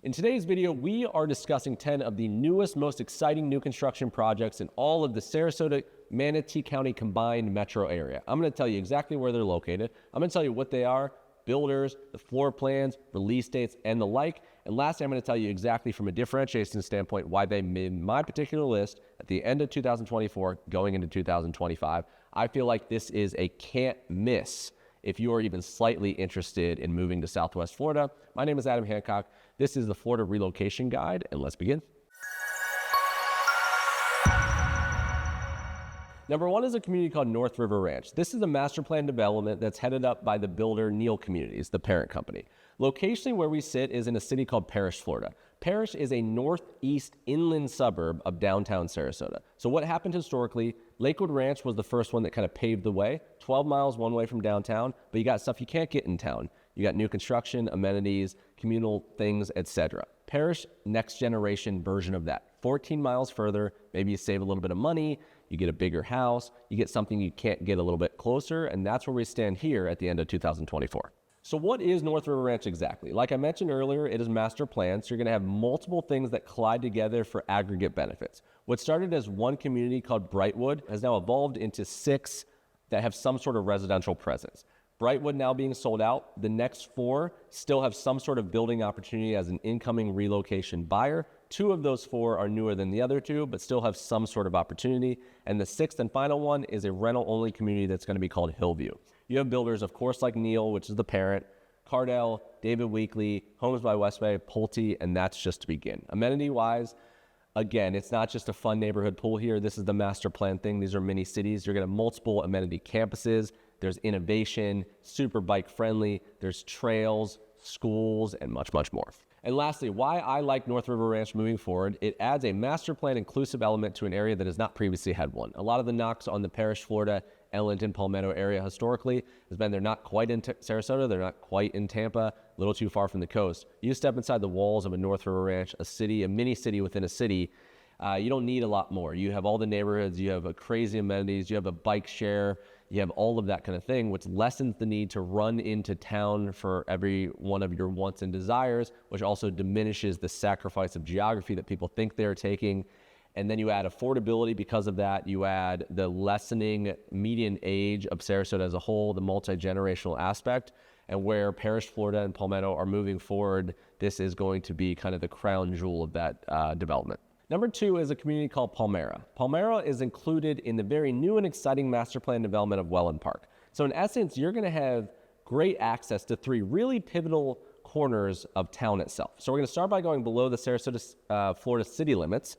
In today's video, we are discussing 10 of the newest, most exciting new construction projects in all of the Sarasota, Manatee County combined metro area. I'm going to tell you exactly where they're located. I'm going to tell you what they are, builders, the floor plans, release dates, and the like. And lastly, I'm going to tell you exactly from a differentiation standpoint why they made my particular list at the end of 2024 going into 2025. I feel like this is a can't miss if you are even slightly interested in moving to Southwest Florida. My name is Adam Hancock. This is the Florida Relocation Guide, and let's begin. Number one is a community called North River Ranch. This is a master plan development that's headed up by the builder Neal Communities, the parent company. Locationally where we sit is in a city called Parrish, Florida. Parrish is a northeast inland suburb of downtown Sarasota. So what happened historically, Lakewood Ranch was the first one that kind of paved the way, 12 miles one way from downtown, but you got stuff you can't get in town. You got new construction, amenities, communal things, etc. Parrish, next generation version of that. 14 miles further, maybe you save a little bit of money, you get a bigger house, you get something you can't get a little bit closer, and that's where we stand here at the end of 2024. So what is North River Ranch exactly? Like I mentioned earlier, it is master plan, so you're gonna have multiple things that collide together for aggregate benefits. What started as one community called Brightwood has now evolved into 6 that have some sort of residential presence. Brightwood now being sold out, the next 4 still have some sort of building opportunity as an incoming relocation buyer. 2 of those 4 are newer than the other 2, but still have some sort of opportunity. And the 6th and final one is a rental-only community that's going to be called Hillview. You have builders, of course, like Neal, which is the parent, Cardell, David Weekley, Homes by Westway, Pulte, and that's just to begin. Amenity-wise, again, it's not just a fun neighborhood pool here. This is the master plan thing. These are mini cities. You're going to have multiple amenity campuses. There's innovation, super bike friendly. There's trails, schools, and much, much more. And lastly, why I like North River Ranch moving forward, it adds a master plan inclusive element to an area that has not previously had one. A lot of the knocks on the Parrish, Florida, Ellington, Palmetto area historically has been they're not quite in Sarasota, they're not quite in Tampa, a little too far from the coast. You step inside the walls of a North River Ranch, a city, a mini city within a city, you don't need a lot more. You have all the neighborhoods, you have a crazy amenities, you have a bike share, you have all of that kind of thing, which lessens the need to run into town for every one of your wants and desires, which also diminishes the sacrifice of geography that people think they're taking. And then you add affordability because of that. You add the lessening median age of Sarasota as a whole, the multi-generational aspect, and where Parrish, Florida, and Palmetto are moving forward, this is going to be kind of the crown jewel of that development. Number 2 is a community called Palmera. Palmera is included in the very new and exciting master plan development of Wellen Park. So in essence, you're going to have great access to 3 really pivotal corners of town itself. So we're going to start by going below the Sarasota, Florida city limits.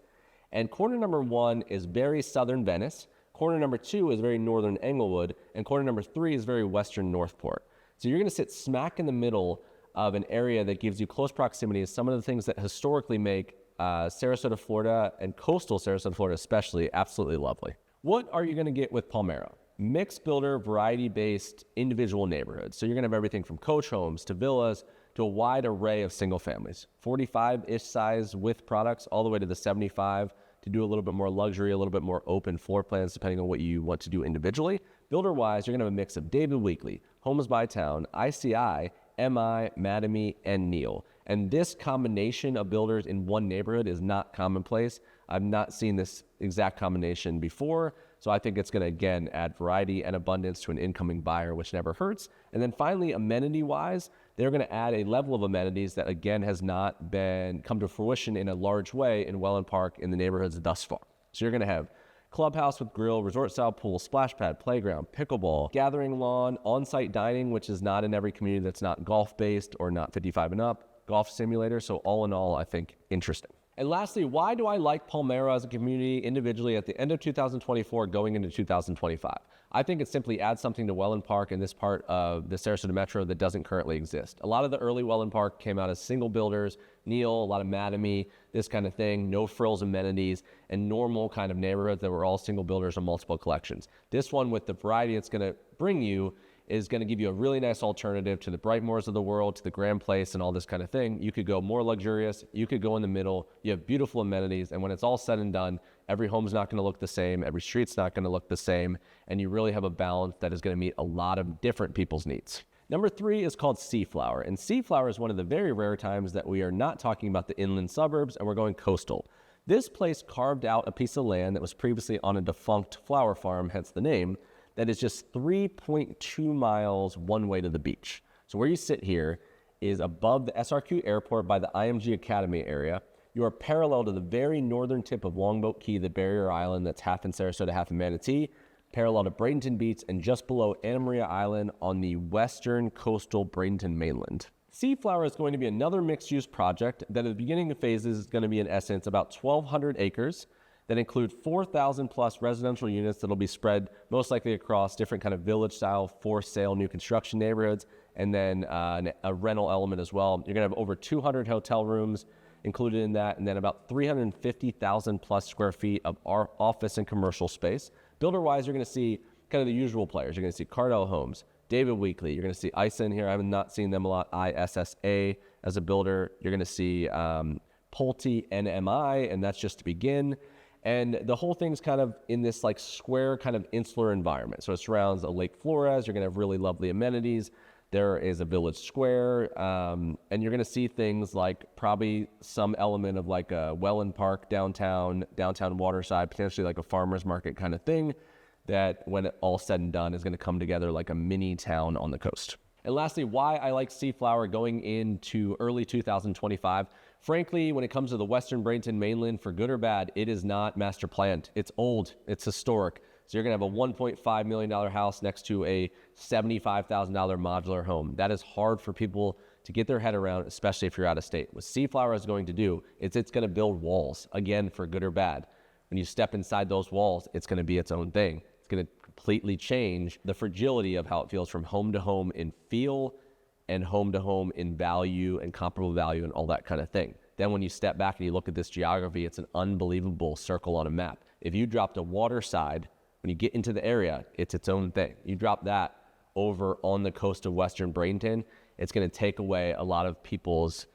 And corner number 1 is very southern Venice. Corner number 2 is very northern Englewood. And corner number 3 is very western Northport. So you're going to sit smack in the middle of an area that gives you close proximity to some of the things that historically make Sarasota, Florida, and coastal Sarasota, Florida especially, absolutely lovely. What are you going to get with Palmera? Mixed builder, variety-based individual neighborhoods. So you're going to have everything from coach homes to villas to a wide array of single families. 45-ish size with products all the way to the 75 to do a little bit more luxury, a little bit more open floor plans depending on what you want to do individually. Builder-wise, you're going to have a mix of David Weekley, Homes by Town, ICI, MI, Mattamy, and Neal. And this combination of builders in one neighborhood is not commonplace. I've not seen this exact combination before. So I think it's going to, again, add variety and abundance to an incoming buyer, which never hurts. And then finally, amenity-wise, they're going to add a level of amenities that, again, has not been come to fruition in a large way in Wellen Park in the neighborhoods thus far. So you're going to have clubhouse with grill, resort-style pool, splash pad, playground, pickleball, gathering lawn, on-site dining, which is not in every community that's not golf-based or not 55 and up, golf simulator. So all in all, I think interesting. And lastly, why do I like Palmera as a community individually at the end of 2024 going into 2025? I think it simply adds something to Wellen Park in this part of the Sarasota Metro that doesn't currently exist. A lot of the early Wellen Park came out as single builders, Neal, a lot of Mattamy, this kind of thing, no frills amenities, and normal kind of neighborhoods that were all single builders or multiple collections. This one with the variety it's going to bring you is going to give you a really nice alternative to the Brightmoors of the world, to the Grand Place and all this kind of thing. You could go more luxurious, you could go in the middle, you have beautiful amenities, and when it's all said and done, every home's not going to look the same, every street's not going to look the same, and you really have a balance that is going to meet a lot of different people's needs. Number 3 is called Seaflower, and Seaflower is one of the very rare times that we are not talking about the inland suburbs and we're going coastal. This place carved out a piece of land that was previously on a defunct flower farm, hence the name, that is just 3.2 miles one way to the beach. So where you sit here is above the SRQ airport by the IMG Academy area. You are parallel to the very northern tip of Longboat Key, the barrier island that's half in Sarasota, half in Manatee, parallel to Bradenton Beach, and just below Anna Maria Island on the western coastal Bradenton mainland. Seaflower is going to be another mixed-use project that at the beginning of phases is going to be in essence about 1,200 acres that include 4,000 plus residential units that'll be spread most likely across different kind of village-style for-sale new construction neighborhoods, and then a rental element as well. You're going to have over 200 hotel rooms included in that, and then about 350,000 plus square feet of our office and commercial space. Builder-wise, you're going to see kind of the usual players. You're going to see Cardell Homes, David Weekley. You're going to see ISA in here. I have not seen them a lot. ISSA as a builder. You're going to see Pulte NMI, and that's just to begin. And the whole thing's kind of in this like square kind of insular environment. So it surrounds a Lake Flores. You're going to have really lovely amenities. There is a village square, and you're going to see things like probably some element of like a Wellen Park downtown Waterside, potentially like a farmer's market kind of thing that when it all said and done is going to come together like a mini town on the coast. And lastly, why I like Seaflower going into early 2025. Frankly, when it comes to the Western Bradenton mainland, for good or bad, it is not master planned. It's old, it's historic. So you're going to have a $1.5 million house next to a $75,000 modular home. That is hard for people to get their head around, especially if you're out of state. What Seaflower is going to do is it's going to build walls, again, for good or bad. When you step inside those walls, it's going to be its own thing. It's going to completely change the fragility of how it feels from home to home in feel and home to home in value and comparable value and all that kind of thing. Then when you step back and you look at this geography, it's an unbelievable circle on a map. If you dropped a Waterside, when you get into the area, it's its own thing. You drop that over on the coast of Western Bradenton, it's going to take away a lot of people's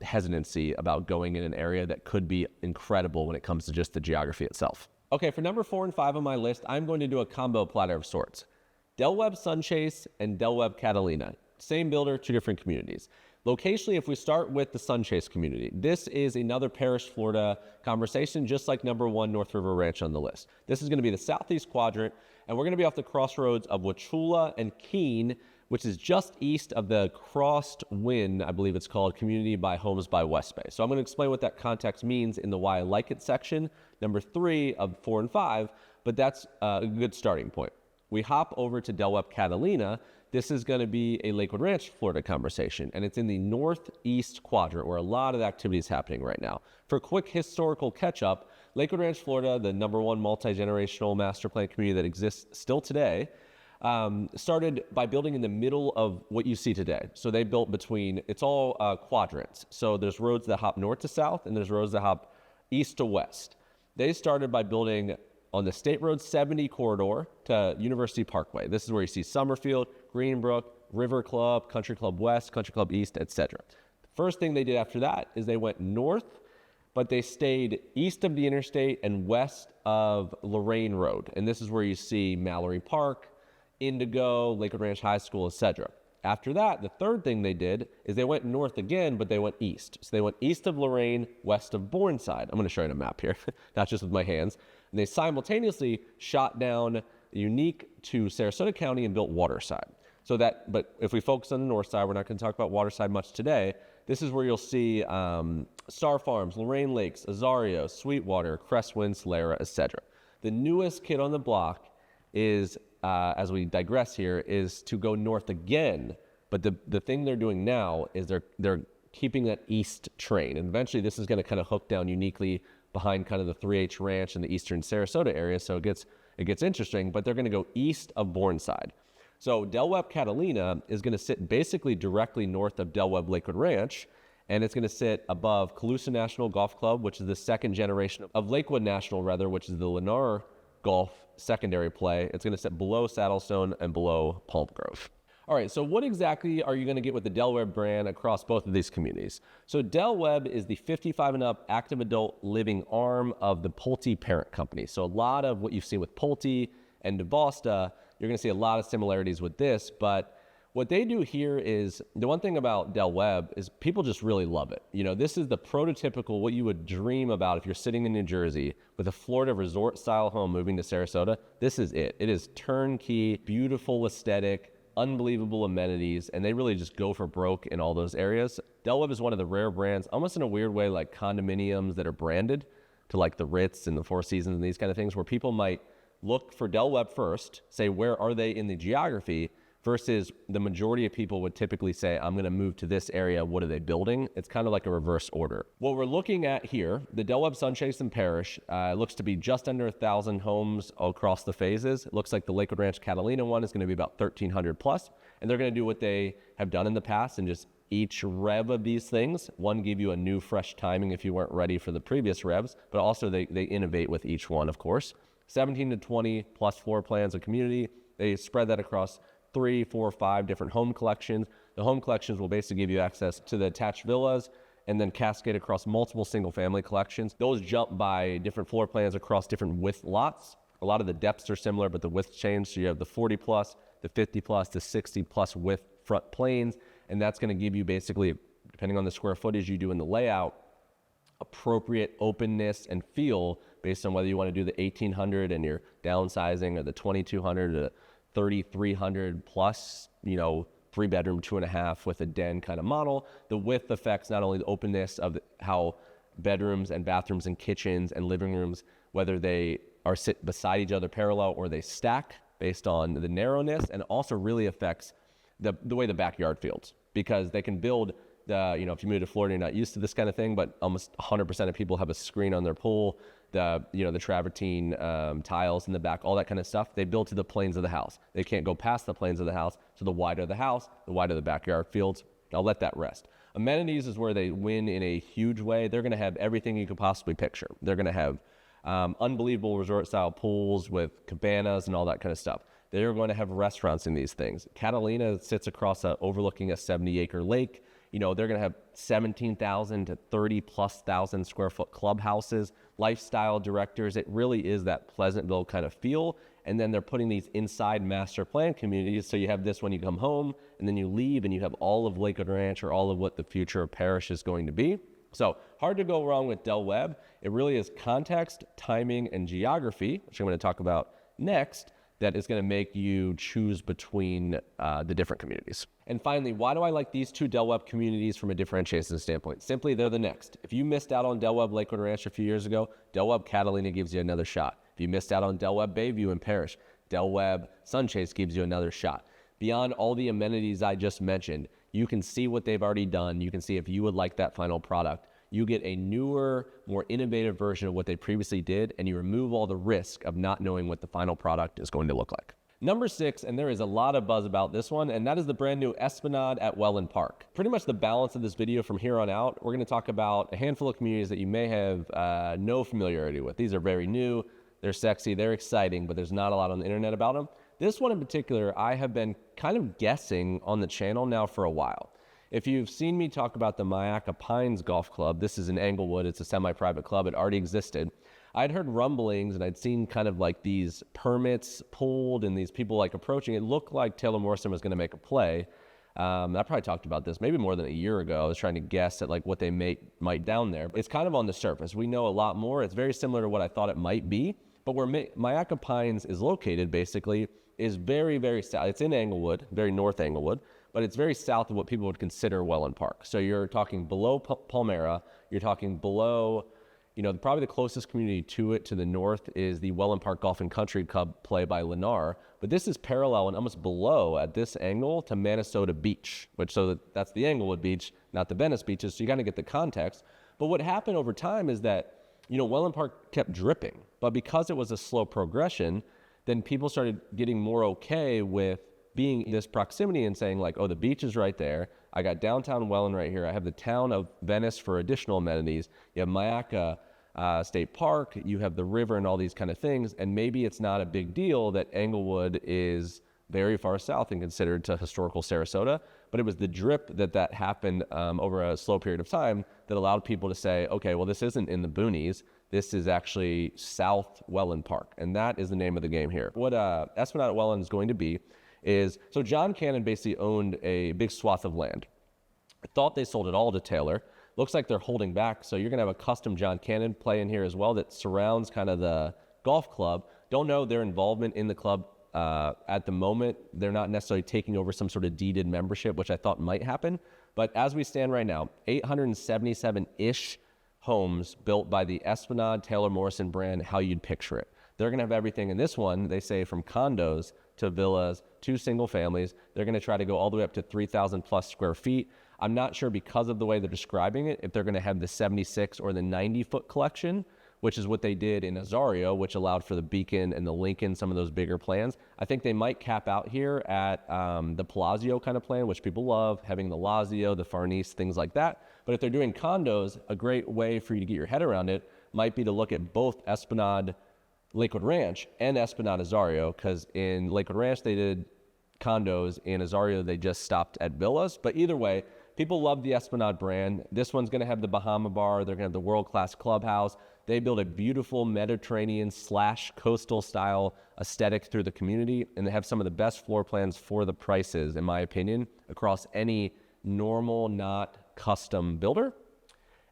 hesitancy about going in an area that could be incredible when it comes to just the geography itself. Okay, for number 4 and 5 on my list, I'm going to do a combo platter of sorts. Del Webb Sunchase and Del Webb Catalina. Same builder, 2 different communities. Locationally, if we start with the Sunchase community, this is another Parish, Florida conversation, just like number 1 North River Ranch on the list. This is going to be the southeast quadrant, and we're going to be off the crossroads of Wauchula and Keene, which is just east of the Crossed Wind, I believe it's called, community by Homes by West Bay. So I'm going to explain what that context means in the Why I Like It section, number 3 of 4 and 5, but that's a good starting point. We hop over to Del Webb Catalina. This is going to be a Lakewood Ranch, Florida conversation, and it's in the northeast quadrant where a lot of the activity is happening right now. For a quick historical catch-up, Lakewood Ranch, Florida, the number 1 multi-generational master plan community that exists still today, started by building in the middle of what you see today. So they built between, it's all quadrants. So there's roads that hop north to south, and there's roads that hop east to west. They started by building on the State Road 70 corridor to University Parkway. This is where you see Summerfield, Greenbrook, River Club, Country Club West, Country Club East, etc. The first thing they did after that is they went north, but they stayed east of the interstate and west of Lorraine Road. And this is where you see Mallory Park, Indigo, Lakewood Ranch High School, etc. After that, the third thing they did is they went north again, but they went east. So they went east of Lorraine, west of Bourneside. I'm going to show you a map here, not just with my hands. And they simultaneously shot down unique to Sarasota County and built Waterside. So that, but if we focus on the north side, we're not going to talk about Waterside much today. This is where you'll see Star Farms, Lorraine Lakes, Azario, Sweetwater, Crestwind, Solera, etc. The newest kid on the block is, as we digress here, is to go north again. But the thing they're doing now is they're keeping that east train. And eventually this is going to kind of hook down uniquely behind kind of the 3H Ranch in the eastern Sarasota area. So it gets interesting, but they're going to go east of Bourneside. So Del Webb Catalina is going to sit basically directly north of Del Webb Lakewood Ranch, and it's going to sit above Calusa National Golf Club, which is the second generation of Lakewood National, which is the Lennar Golf secondary play. It's going to sit below Saddlestone and below Palm Grove. All right, so what exactly are you going to get with the Del Webb brand across both of these communities? So Del Webb is the 55 and up active adult living arm of the Pulte parent company. So a lot of what you've seen with Pulte and DeVosta, you're going to see a lot of similarities with this, but What they do here is, the one thing about Del Webb is people just really love it. You know, this is the prototypical, what you would dream about if you're sitting in New Jersey with a Florida resort style home moving to Sarasota. This is it. It is turnkey, beautiful aesthetic, unbelievable amenities, and they really just go for broke in all those areas. Del Webb is one of the rare brands, almost in a weird way, like condominiums that are branded to like the Ritz and the Four Seasons and these kind of things, where people might look for Del Webb first, say, where are they in the geography? Versus the majority of people would typically say, I'm going to move to this area. What are they building? It's kind of like a reverse order. What we're looking at here, the Del Webb Sunchase and Parish, looks to be just under 1,000 homes across the phases. It looks like the Lakewood Ranch Catalina one is going to be about 1,300 plus. And they're going to do what they have done in the past and just each rev of these things, one, give you a new fresh timing if you weren't ready for the previous revs, but also they innovate with each one, of course. 17 to 20 plus floor plans a community. They spread that across 3, 4, 5 different home collections. The home collections will basically give you access to the attached villas and then cascade across multiple single family collections. Those jump by different floor plans across different width lots. A lot of the depths are similar, but the width change. So you have the 40 plus, the 50 plus, the 60 plus width front planes. And that's going to give you basically, depending on the square footage you do in the layout, appropriate openness and feel based on whether you want to do the 1,800 and you're downsizing, or the 2,200 or the 3,300 plus, 3-bedroom, 2.5 with a den kind of model. The width affects not only the openness of how bedrooms and bathrooms and kitchens and living rooms, whether they are sit beside each other parallel or they stack based on the narrowness, and also really affects the way the backyard feels, because they can build if you move to Florida, you're not used to this kind of thing, but almost 100% of people have a screen on their pool, the travertine tiles in the back, all that kind of stuff. They build to the planes of the house. They can't go past the planes of the house. So the wider the house, the wider the backyard fields. I'll let that rest. Amenities is where they win in a huge way. They're going to have everything you could possibly picture. They're going to have unbelievable resort-style pools with cabanas and all that kind of stuff. They're going to have restaurants in these things. Catalina sits across overlooking a 70-acre lake. They're going to have 17,000 to 30,000+ square foot clubhouses, lifestyle directors. It really is that Pleasantville kind of feel. And then they're putting these inside master plan communities. So you have this when you come home, and then you leave and you have all of Lakewood Ranch, or all of what the future of Parish is going to be. So hard to go wrong with Del Webb. It really is context, timing, and geography, which I'm going to talk about next, that is going to make you choose between the different communities. And finally, why do I like these two Del Webb communities from a differentiation standpoint? Simply, they're the next. If you missed out on Del Webb Lakewood Ranch a few years ago, Del Webb Catalina gives you another shot. If you missed out on Del Webb Bayview and Parish, Del Webb Sunchase gives you another shot. Beyond all the amenities I just mentioned, you can see what they've already done. You can see if you would like that final product. You get a newer, more innovative version of what they previously did, and you remove all the risk of not knowing what the final product is going to look like. Number 6, and there is a lot of buzz about this one, and that is the brand new Espan at Wellen Park. Pretty much the balance of this video from here on out, we're going to talk about a handful of communities that you may have no familiarity with. These are very new, they're sexy, they're exciting, but there's not a lot on the internet about them. This one in particular, I have been kind of guessing on the channel now for a while. If you've seen me talk about the Myakka Pines Golf Club, this is in Englewood, it's a semi-private club, it already existed. I'd heard rumblings and I'd seen kind of like these permits pulled and these people like approaching. It looked like Taylor Morrison was going to make a play. I probably talked about this maybe more than a year ago. I was trying to guess at like what they might down there. It's kind of on the surface. We know a lot more. It's very similar to what I thought it might be. But where Myakka Pines is located basically is very, very south. It's in Englewood, very north Englewood, but it's very south of what people would consider Wellen Park. So you're talking below Palmera, you're talking below, probably the closest community to it to the north is the Wellen Park Golf and Country Club play by Lennar. But this is parallel and almost below at this angle to Minnesota Beach, that's the Englewood Beach, not the Venice beaches. So you got to get the context. But what happened over time is that, Wellen Park kept dripping, but because it was a slow progression, then people started getting more okay with being in this proximity and saying like, oh, the beach is right there. I got downtown Wellen right here. I have the town of Venice for additional amenities. You have Myakka State Park. You have the river and all these kind of things. And maybe it's not a big deal that Englewood is very far south and considered to historical Sarasota, but it was the drip that happened over a slow period of time that allowed people to say, okay, well, this isn't in the boonies. This is actually South Wellen Park, and that is the name of the game here. What Espan at Wellen is going to be is, so John Cannon basically owned a big swath of land. I thought they sold it all to Taylor. Looks like they're holding back. So you're going to have a custom John Cannon play in here as well that surrounds kind of the golf club. Don't know their involvement in the club at the moment. They're not necessarily taking over some sort of deeded membership, which I thought might happen. But as we stand right now, 877-ish homes built by the Esplanade Taylor Morrison brand, how you'd picture it. They're going to have everything in this one, they say, from condos to villas to single families. They're going to try to go all the way up to 3,000 plus square feet. I'm not sure, because of the way they're describing it, if they're going to have the 76 or the 90-foot collection, which is what they did in Azario, which allowed for the Beacon and the Lincoln, some of those bigger plans. I think they might cap out here at the Palazzo kind of plan, which people love, having the Lazio, the Farnese, things like that. But if they're doing condos, a great way for you to get your head around it might be to look at both Esplanade Lakewood Ranch and Esplanade Azario, because in Lakewood Ranch they did condos, in Azario they just stopped at villas. But either way, people love the Esplanade brand. This one's going to have the Bahama Bar. They're going to have the world-class clubhouse. They build a beautiful Mediterranean / coastal style aesthetic through the community, and they have some of the best floor plans for the prices, in my opinion, across any normal, not custom builder.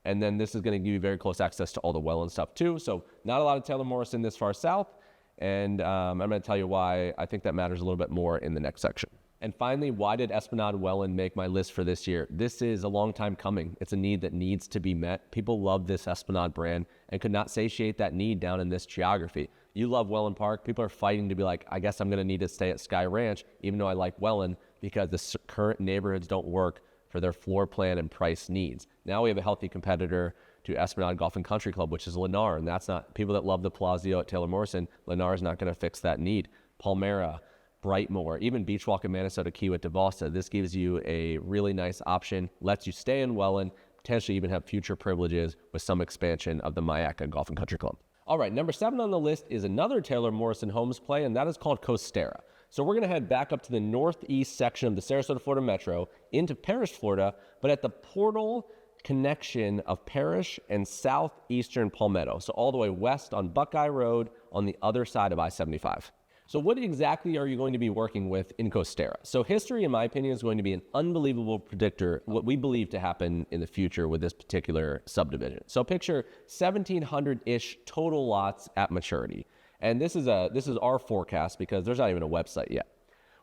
And then this is going to give you very close access to all the Wellen stuff too. So not a lot of Taylor Morrison this far south. And I'm going to tell you why I think that matters a little bit more in the next section. And finally, why did Esplanade Wellen make my list for this year? This is a long time coming. It's a need that needs to be met. People love this Esplanade brand and could not satiate that need down in this geography. You love Wellen Park. People are fighting to be like, I guess I'm going to need to stay at Sky Ranch, even though I like Wellen, because the current neighborhoods don't work for their floor plan and price needs. Now we have a healthy competitor to Esplanade Golf and Country Club, which is Lennar, and that's not, people that love the Palazzo at Taylor Morrison, Lennar is not going to fix that need. Palmera, Brightmoor, even Beach Walk in Manasota Key with DeVosta. This gives you a really nice option, lets you stay in Wellen, potentially even have future privileges with some expansion of the Mayaca Golf and Country Club. All right, number 7 on the list is another Taylor Morrison Homes play, and that is called Costera. So we're going to head back up to the northeast section of the Sarasota, Florida Metro into Parrish, Florida, but at the portal connection of Parrish and southeastern Palmetto. So all the way west on Buckeye Road on the other side of I-75. So what exactly are you going to be working with in Costera? So history, in my opinion, is going to be an unbelievable predictor of what we believe to happen in the future with this particular subdivision. So picture 1,700-ish total lots at maturity. And this is our forecast because there's not even a website yet.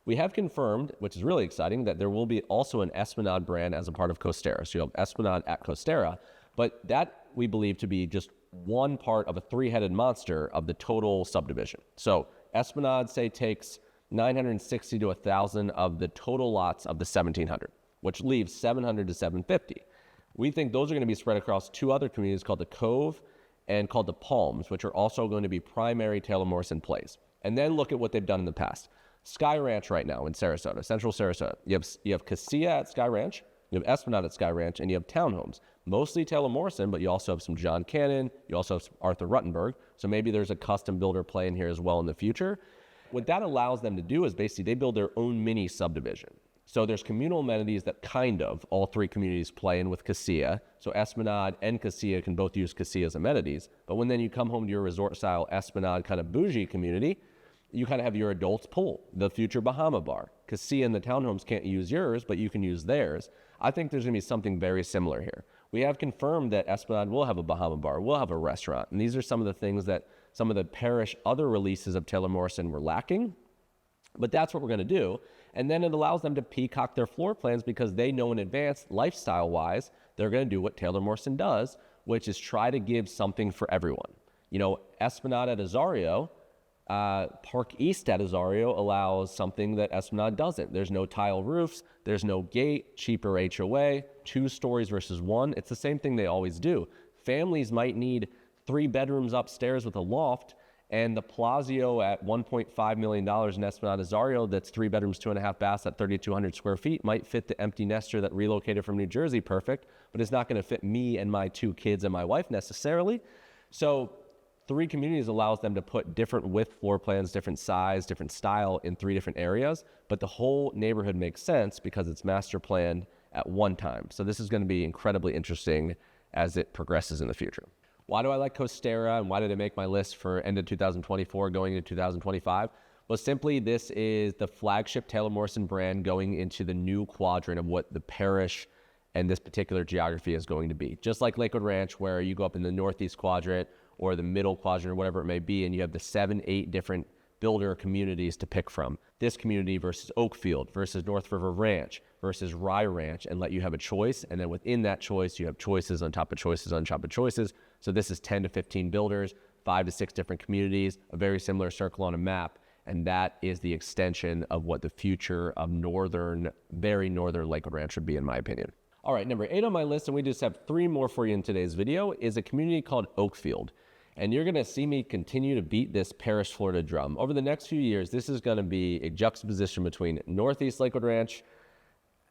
We have confirmed, which is really exciting, that there will be also an Esplanade brand as a part of Costera. So you'll have Esplanade at Costera, but that we believe to be just one part of a three-headed monster of the total subdivision. So Esplanade, say, takes 960 to 1,000 of the total lots of the 1,700, which leaves 700 to 750. We think those are going to be spread across 2 other communities called the Cove and called the Palms, which are also going to be primary Taylor Morrison plays. And then look at what they've done in the past. Sky Ranch right now in Sarasota, central Sarasota. You have Casilla at Sky Ranch, you have Esplanade at Sky Ranch, and you have townhomes. Mostly Taylor Morrison, but you also have some John Cannon, you also have some Arthur Ruttenberg, so maybe there's a custom builder play in here as well in the future. What that allows them to do is basically they build their own mini subdivision. So there's communal amenities that kind of all 3 communities play in with Casilla. So Esplanade and Casilla can both use Casilla's amenities, but when then you come home to your resort style Esplanade kind of bougie community, you kind of have your adults pool, the future Bahama Bar. Casilla and the townhomes can't use yours, but you can use theirs. I think there's going to be something very similar here. We have confirmed that Esplanade will have a Bahama Bar, will have a restaurant, and these are some of the things that some of the Parrish other releases of Taylor Morrison were lacking, but that's what we're going to do. And then it allows them to peacock their floor plans because they know in advance, lifestyle-wise, they're going to do what Taylor Morrison does, which is try to give something for everyone. You know, Esplanade at Azario, Park East at Azario allows something that Esplanade doesn't. There's no tile roofs, there's no gate, cheaper HOA, 2 stories versus 1. It's the same thing they always do. Families might need 3 bedrooms upstairs with a loft, and the Palazzo at $1.5 million in Esplanade Azario that's 3 bedrooms, 2.5 baths at 3,200 square feet might fit the empty nester that relocated from New Jersey perfect, but it's not going to fit me and my 2 kids and my wife necessarily. So 3 communities allows them to put different width floor plans, different size, different style in 3 different areas, but the whole neighborhood makes sense because it's master planned at one time. So this is going to be incredibly interesting as it progresses in the future. Why do I like Costera and why did it make my list for end of 2024 going into 2025? Well, simply, this is the flagship Taylor Morrison brand going into the new quadrant of what the parish and this particular geography is going to be. Just like Lakewood Ranch, where you go up in the northeast quadrant or the middle quadrant or whatever it may be, and you have the 7-8 different builder communities to pick from. This community versus Oakfield versus North River Ranch versus Rye Ranch, and let you have a choice. And then within that choice, you have choices on top of choices on top of choices. So this is 10 to 15 builders, 5 to 6 different communities, a very similar circle on a map. And that is the extension of what the future of very northern Lakewood Ranch would be, in my opinion. All right, number 8 on my list, and we just have 3 more for you in today's video, is a community called Oakfield. And you're gonna see me continue to beat this Parish, Florida drum. Over the next few years, this is gonna be a juxtaposition between Northeast Lakewood Ranch,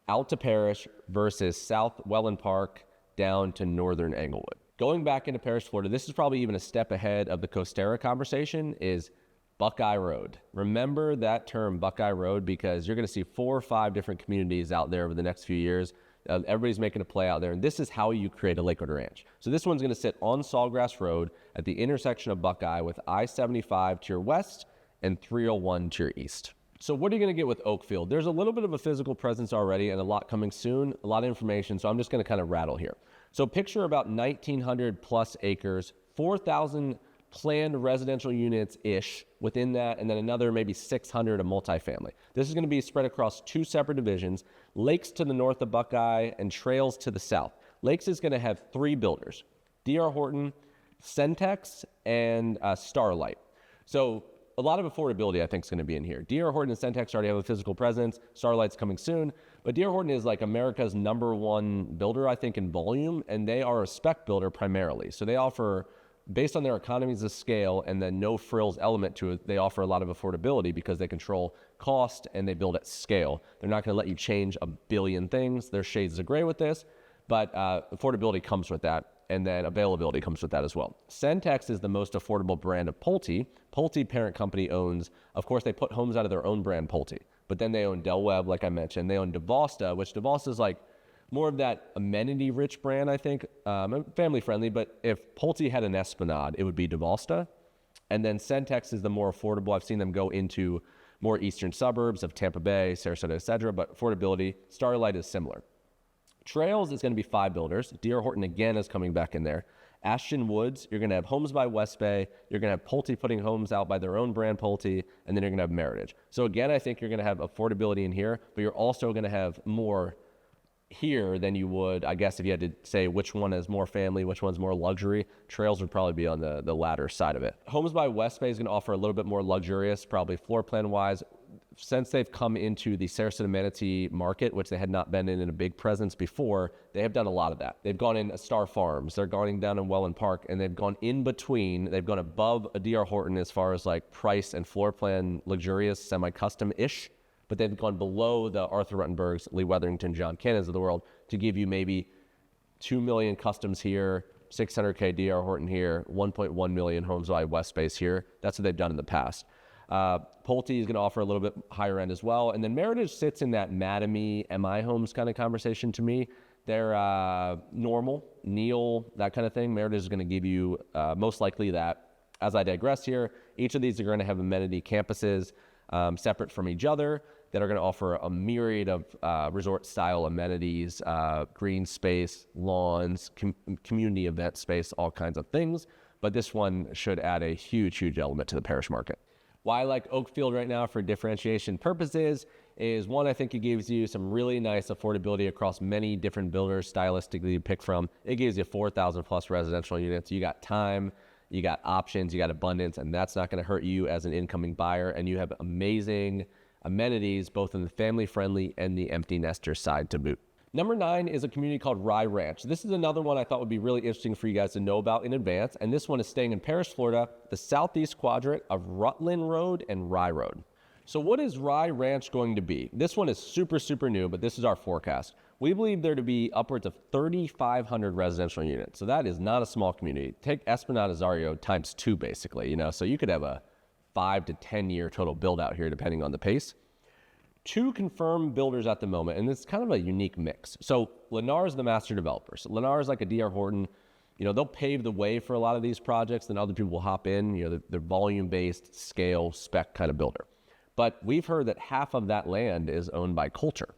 out to Parish, versus South Wellen Park, down to Northern Englewood. Going back into Parish, Florida, this is probably even a step ahead of the Costera conversation, is Buckeye Road. Remember that term, Buckeye Road, because you're gonna see 4 or 5 different communities out there over the next few years. Everybody's making a play out there, and this is how you create a Lakewood Ranch. So this one's gonna sit on Sawgrass Road at the intersection of Buckeye with I-75 to your west and 301 to your east. So what are you gonna get with Oakfield? There's a little bit of a physical presence already and a lot coming soon, a lot of information, so I'm just gonna kind of rattle here. So picture about 1,900 plus acres, 4,000 planned residential units-ish within that, and then another maybe 600 of multifamily. This is gonna be spread across 2 separate divisions, lakes to the north of Buckeye and trails to the south. Lakes is gonna have 3 builders, D.R. Horton, Centex, and Starlight. So a lot of affordability, I think, is gonna be in here. D.R. Horton and Centex already have a physical presence. Starlight's coming soon, but D.R. Horton is like America's #1 builder, I think, in volume, and they are a spec builder primarily. So they offer, based on their economies of scale and the no frills element to it, they offer a lot of affordability because they control cost and they build at scale. They're not going to let you change a billion things. There's shades of gray with this, but affordability comes with that, and then availability comes with that as well. Centex is the most affordable brand of Pulte. Pulte parent company owns, of course, they put homes out of their own brand, Pulte, but then they own Del Webb, like I mentioned. They own DeVosta, which DeVosta is like more of that amenity-rich brand, I think, family-friendly, but if Pulte had an Esplanade, it would be DeVosta. And then Centex is the more affordable. I've seen them go into more eastern suburbs of Tampa Bay, Sarasota, et cetera, but affordability, Starlight is similar. Trails is gonna be 5 builders. D.R. Horton, again, is coming back in there. Ashton Woods, you're gonna have Homes by West Bay, you're gonna have Pulte putting homes out by their own brand, Pulte, and then you're gonna have Meritage. So again, I think you're gonna have affordability in here, but you're also gonna have more here than you would, I guess, if you had to say which one is more family, which one's more luxury. Trails would probably be on the latter side of it. Homes by West Bay is going to offer a little bit more luxurious, probably floor plan wise. Since they've come into the Sarasota Manatee market, which they had not been in a big presence before, they have done a lot of that. They've gone in Star Farms, they're going down in Wellen Park, and they've gone in between. They've gone above a D.R. Horton as far as like price and floor plan, luxurious, semi-custom-ish, but they've gone below the Arthur Ruttenbergs, Lee Weatherington, John Cannons of the world to give you maybe 2 million customs here, 600K D.R. Horton here, 1.1 million Homes by West Base here. That's what they've done in the past. Pulte is going to offer a little bit higher end as well. And then Meritage sits in that Mattamy, MI Homes kind of conversation to me. They're normal, Neil, that kind of thing. Meritage is going to give you most likely that. As I digress here, each of these are going to have amenity campuses separate from each other that are going to offer a myriad of resort-style amenities, green space, lawns, community event space, all kinds of things. But this one should add a huge, huge element to the parish market. Why I like Oakfield right now for differentiation purposes is, one, I think it gives you some really nice affordability across many different builders stylistically to pick from. It gives you 4,000 plus residential units. You got time, you got options, you got abundance, and that's not going to hurt you as an incoming buyer. And you have amazing amenities, both in the family-friendly and the empty nester side to boot. Number 9 is a community called Rye Ranch. This is another one I thought would be really interesting for you guys to know about in advance. And this one is staying in Parish, Florida, the southeast quadrant of Rutland Road and Rye Road. So what is Rye Ranch going to be? This one is super, super new, but this is our forecast. We believe there to be upwards of 3,500 residential units. So that is not a small community. Take Esplanade Azario times 2, basically, you know, so you could have a 5 to 10 year total build out here, depending on the pace. 2 confirmed builders at the moment, and it's kind of a unique mix. So Lennar is the master developer. So Lennar is like a D.R. Horton. You know, they'll pave the way for a lot of these projects, then other people will hop in. You know, they're volume-based, scale, spec kind of builder. But we've heard that half of that land is owned by Culture.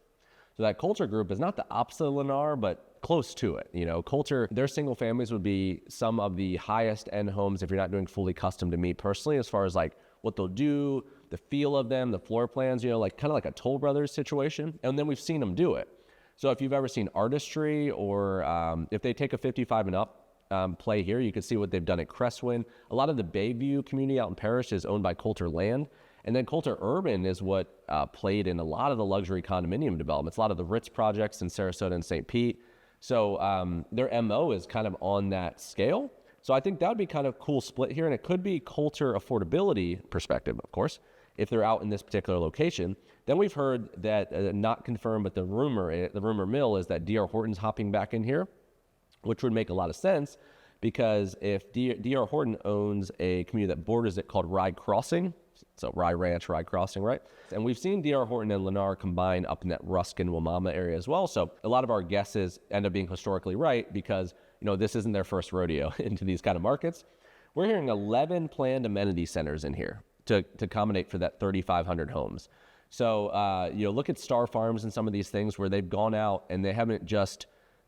So that Culture group is not the opposite of Lennar, but close to it. You know, Culture, their single families would be some of the highest end homes if you're not doing fully custom to me personally, as far as like what they'll do, the feel of them, the floor plans, you know, like kind of like a Toll Brothers situation. And then we've seen them do it. So if you've ever seen Artistry, or if they take a 55 and up play here, you can see what they've done at Crestwind. A lot of the Bayview community out in Parrish is owned by Coulter Land. And then Coulter Urban is what played in a lot of the luxury condominium developments, a lot of the Ritz projects in Sarasota and St. Pete. So their MO is kind of on that scale. So I think that would be kind of cool split here. And it could be Coulter affordability perspective, of course, if they're out in this particular location. Then we've heard that, not confirmed, but the rumor mill is that D.R. Horton's hopping back in here, which would make a lot of sense, because if D.R. Horton owns a community that borders it called Rye Crossing, so Rye Ranch, Rye Crossing, right? And we've seen D.R. Horton and Lennar combine up in that Ruskin, Wamama area as well. So a lot of our guesses end up being historically right, because, you know, this isn't their first rodeo into these kind of markets. We're hearing 11 planned amenity centers in here to accommodate for that 3,500 homes. So, you know, look at Star Farms and some of these things where they've gone out and they haven't just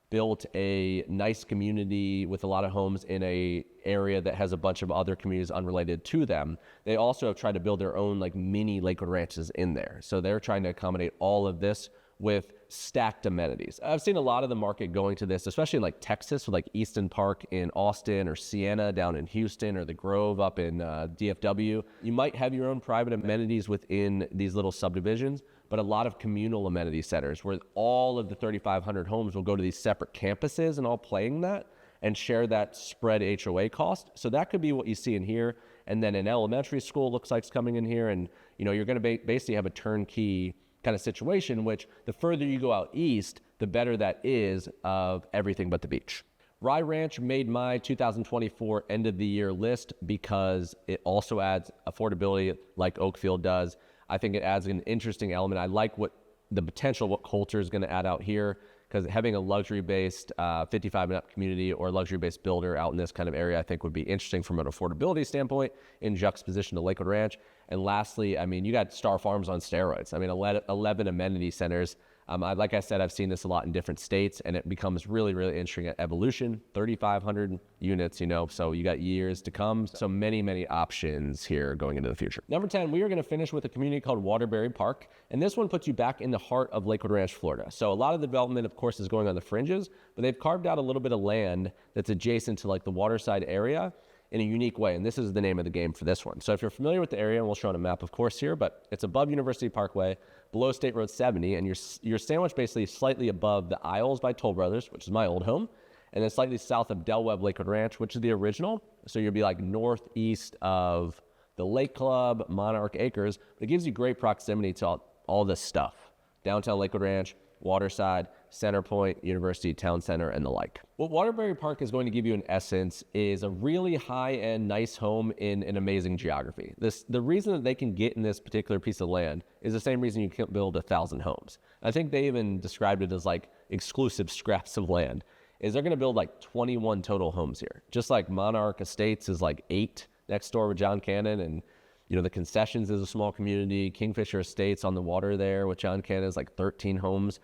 built a nice community with a lot of homes in a area that has a bunch of other communities unrelated to them. They also have tried to build their own like mini Lakewood ranches in there. So they're trying to accommodate all of this with stacked amenities. I've seen a lot of the market going to this, especially in like Texas with like Easton Park in Austin, or Sienna down in Houston, or the Grove up in DFW. You might have your own private amenities within these little subdivisions, but a lot of communal amenity centers where all of the 3,500 homes will go to these separate campuses and all playing that and share that spread HOA cost. So that could be what you see in here. And then an elementary school looks like it's coming in here, and you know, you're going to basically have a turnkey kind of situation, which the further you go out east, the better that is of everything but the beach. Rye Ranch made my 2024 end of the year list because it also adds affordability like Oakfield does. I think it adds an interesting element. I like what the potential, what Coulter is going to add out here, because having a luxury-based 55 and up community or luxury-based builder out in this kind of area, I think would be interesting from an affordability standpoint in juxtaposition to Lakewood Ranch. And lastly, I mean, you got Star Farms on steroids. I mean, 11 amenity centers. Like I said, I've seen this a lot in different states, and it becomes really, really interesting at evolution. 3,500 units, you know, so you got years to come. So many, many options here going into the future. Number 10, we are going to finish with a community called Waterbury Park, and this one puts you back in the heart of Lakewood Ranch, Florida. So a lot of the development, of course, is going on the fringes, but they've carved out a little bit of land that's adjacent to like the Waterside area in a unique way, and this is the name of the game for this one. So if you're familiar with the area, and we'll show on a map, of course, here, but it's above University Parkway, below State Road 70, and you're sandwiched basically slightly above the Isles by Toll Brothers, which is my old home, and then slightly south of Del Webb Lakewood Ranch, which is the original. So you'll be like northeast of the Lake Club, Monarch Acres, but it gives you great proximity to all this stuff. Downtown Lakewood Ranch, Waterside, Centerpoint, University Town Center, and the like. What Waterbury Park is going to give you in essence is a really high-end, nice home in an amazing geography. The reason that they can get in this particular piece of land is the same reason you can't build 1,000 homes. I think they even described it as like exclusive scraps of land, is they're gonna build like 21 total homes here. Just like Monarch Estates is like 8 next door with John Cannon, and you know, the Concessions is a small community. Kingfisher Estates on the water there with John Cannon is like 13 homes.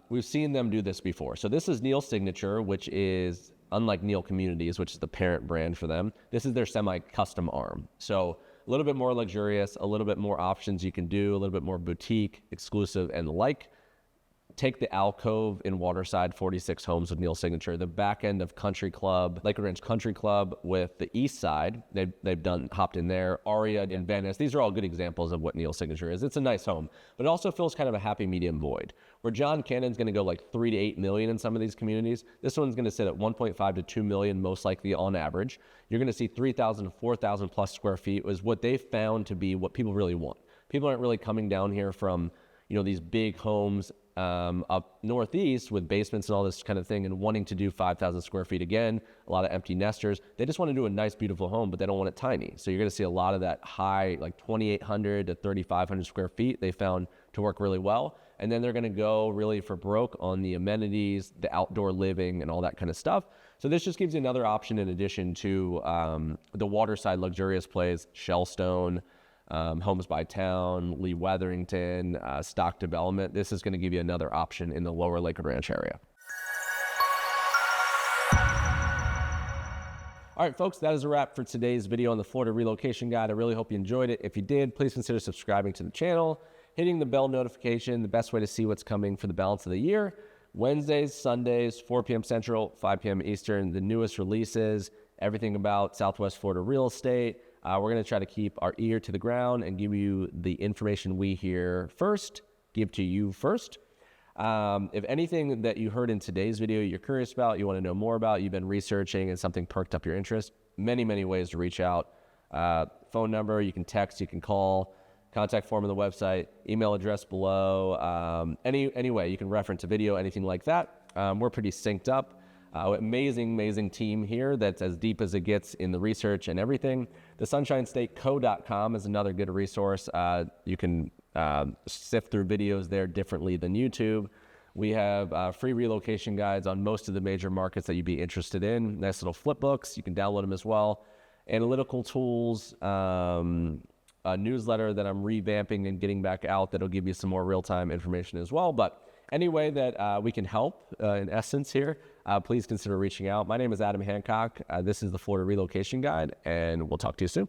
We've seen them do this before. So this is Neil's Signature, which is, unlike Neil Communities, which is the parent brand for them, this is their semi-custom arm. So a little bit more luxurious, a little bit more options you can do, a little bit more boutique, exclusive, and the like. Take the alcove in Waterside, 46 homes with Neil's Signature. The back end of Country Club, Lakewood Ranch Country Club with the east side, they've hopped in there. Aria in Venice. These are all good examples of what Neil's Signature is. It's a nice home, but it also feels kind of a happy medium void. Where John Cannon's going to go like 3 to 8 million in some of these communities, this one's going to sit at 1.5 to 2 million most likely on average. You're going to see 3,000 to 4,000 plus square feet is what they found to be what people really want. People aren't really coming down here from, you know, these big homes up northeast with basements and all this kind of thing and wanting to do 5,000 square feet again, a lot of empty nesters. They just want to do a nice, beautiful home, but they don't want it tiny. So you're going to see a lot of that high, like 2,800 to 3,500 square feet they found to work really well. And then they're going to go really for broke on the amenities, the outdoor living, and all that kind of stuff. So this just gives you another option in addition to the waterside luxurious plays, Shellstone, Homes by Town, Lee Wetherington, stock development. This is going to give you another option in the lower Lakewood Ranch area. All right, folks, that is a wrap for today's video on the Florida Relocation Guide. I really hope you enjoyed it. If you did, please consider subscribing to the channel, hitting the bell notification, the best way to see what's coming for the balance of the year. Wednesdays, Sundays, 4 p.m. Central, 5 p.m. Eastern, the newest releases, everything about Southwest Florida real estate. We're going to try to keep our ear to the ground and give you the information we hear first, give to you first. If anything that you heard in today's video you're curious about, you want to know more about, you've been researching and something perked up your interest, many ways to reach out. Phone number, you can text, you can call, contact form on the website, email address below, any way you can reference a video, anything like that. We're pretty synced up. Amazing team here that's as deep as it gets in the research and everything. The SunshineStateCo.com is another good resource. You can sift through videos there differently than YouTube. We have free relocation guides on most of the major markets that you'd be interested in. Nice little flip books. You can download them as well. Analytical tools, a newsletter that I'm revamping and getting back out that'll give you some more real-time information as well. But any way that we can help, in essence here, please consider reaching out. My name is Adam Hancock. This is the Florida Relocation Guide, and we'll talk to you soon.